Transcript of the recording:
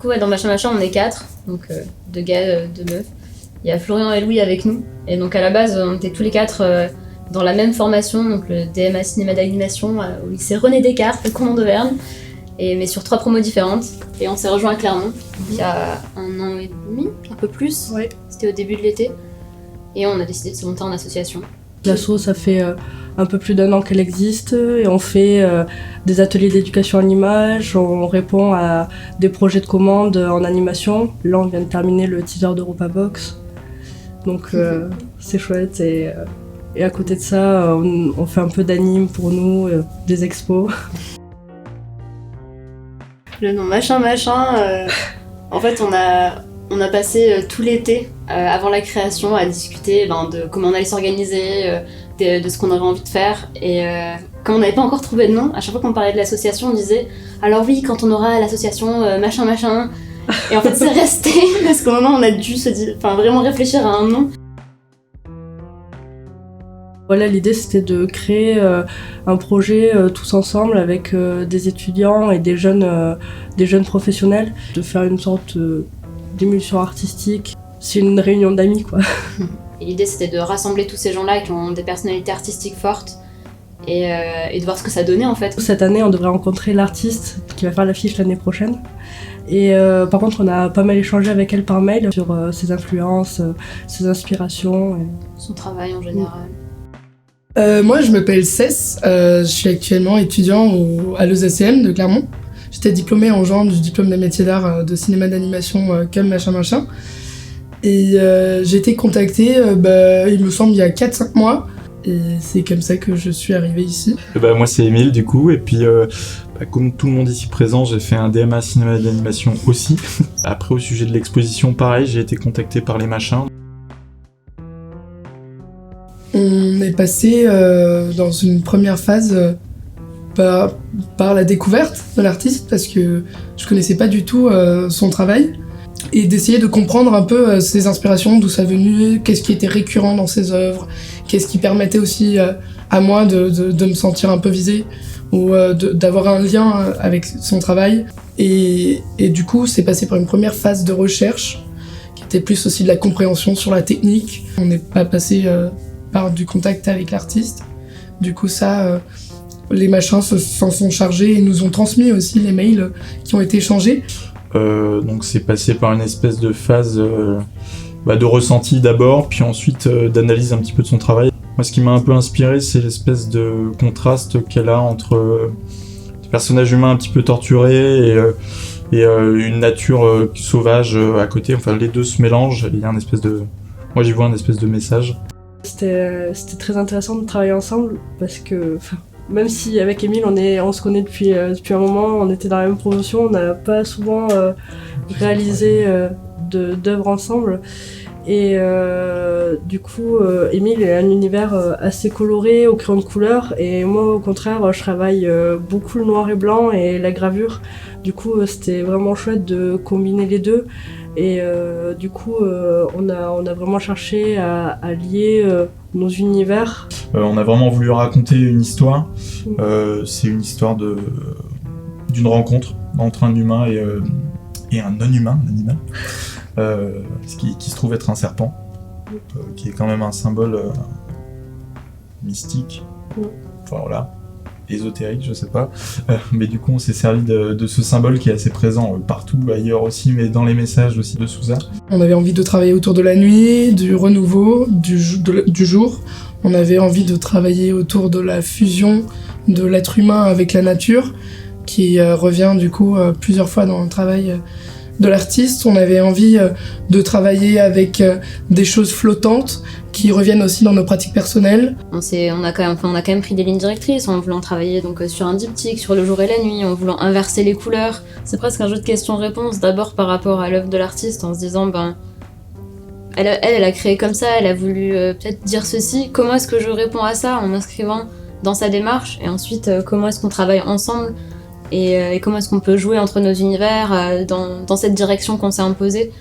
coup, dans Machin Machin, on est 4, donc 2 gars, 2 meufs. Il y a Florian et Louis avec nous. Et donc à la base, on était tous les 4 dans la même formation, donc le DMA cinéma d'animation au lycée René Descartes, le Cournon d'Auvergne, mais sur 3 promos différentes. Et on s'est rejoint à Clermont il y a 1 an et demi, un peu plus. Ouais. C'était au début de l'été. Et on a décidé de se monter en association. L'asso, ça fait un peu plus d'1 an qu'elle existe et on fait des ateliers d'éducation à l'image, on répond à des projets de commande en animation. Là, on vient de terminer le teaser d'Europa Box, donc c'est chouette. Et à côté de ça, on fait un peu d'anime pour nous, des expos. Le nom Machin Machin, en fait, on a passé tout l'été avant la création à discuter de comment on allait s'organiser, de ce qu'on avait envie de faire. Et comme on n'avait pas encore trouvé de nom, à chaque fois qu'on parlait de l'association, on disait « Alors oui, quand on aura l'association Machin Machin ». Et en fait, c'est resté, parce qu'au moment, on a dû vraiment réfléchir à un nom. Voilà, l'idée c'était de créer un projet tous ensemble avec des étudiants et des jeunes professionnels, de faire une sorte d'émulsion artistique. C'est une réunion d'amis, quoi. Et l'idée c'était de rassembler tous ces gens-là qui ont des personnalités artistiques fortes et de voir ce que ça donnait en fait. Cette année, on devrait rencontrer l'artiste qui va faire l'affiche l'année prochaine. Et par contre, on a pas mal échangé avec elle par mail sur ses influences, ses inspirations. Son travail en général. Moi, je m'appelle Cess, je suis actuellement étudiant à l'ESACM de Clermont. J'étais diplômée en juin du diplôme des métiers d'art de cinéma d'animation comme Machin Machin. Et j'ai été contactée, il me semble, il y a 4-5 mois. Et c'est comme ça que je suis arrivée ici. Moi, c'est Émile, du coup. Et puis, comme tout le monde ici présent, j'ai fait un DMA cinéma d'animation aussi. Après, au sujet de l'exposition, pareil, j'ai été contacté par les machins. On est passé dans une première phase par la découverte de l'artiste parce que je connaissais pas du tout son travail et d'essayer de comprendre un peu ses inspirations, d'où ça venait, qu'est-ce qui était récurrent dans ses œuvres, qu'est-ce qui permettait aussi à moi de me sentir un peu visée ou d'avoir un lien avec son travail. Et du coup, c'est passé par une première phase de recherche qui était plus aussi de la compréhension sur la technique. On n'est pas passé par du contact avec l'artiste. Du coup, les machins s'en sont chargés et nous ont transmis aussi les mails qui ont été échangés. Donc c'est passé par une espèce de phase de ressenti d'abord, puis ensuite d'analyse un petit peu de son travail. Moi, ce qui m'a un peu inspiré, c'est l'espèce de contraste qu'elle a entre des personnages humains un petit peu torturés et une nature sauvage à côté. Enfin, les deux se mélangent. Il y a un espèce de... Moi, j'y vois un espèce de message. C'était très intéressant de travailler ensemble parce que même si avec Émile on se connaît depuis un moment, on était dans la même promotion, on n'a pas souvent réalisé d'œuvres ensemble. Et du coup, Émile a un univers assez coloré au crayon de couleur et moi au contraire je travaille beaucoup le noir et blanc et la gravure. Du coup c'était vraiment chouette de combiner les deux. Et du coup, on a vraiment cherché à lier nos univers. On a vraiment voulu raconter une histoire. C'est une histoire d'une rencontre entre un humain et un non-humain, un animal, qui se trouve être un serpent, qui est quand même un symbole mystique. Enfin voilà. Ésotérique, je sais pas, mais du coup on s'est servi de ce symbole qui est assez présent partout ailleurs aussi, mais dans les messages aussi de Sousa. On avait envie de travailler autour de la nuit, du renouveau, du jour. On avait envie de travailler autour de la fusion de l'être humain avec la nature, qui revient du coup plusieurs fois dans le travail de l'artiste. On avait envie de travailler avec des choses flottantes qui reviennent aussi dans nos pratiques personnelles. On a quand même pris des lignes directrices en voulant travailler donc sur un diptyque, sur le jour et la nuit, en voulant inverser les couleurs. C'est presque un jeu de questions-réponses, d'abord par rapport à l'œuvre de l'artiste, en se disant elle a créé comme ça, elle a voulu peut-être dire ceci, comment est-ce que je réponds à ça en m'inscrivant dans sa démarche, et ensuite comment est-ce qu'on travaille ensemble et comment est-ce qu'on peut jouer entre nos univers dans cette direction qu'on s'est imposée.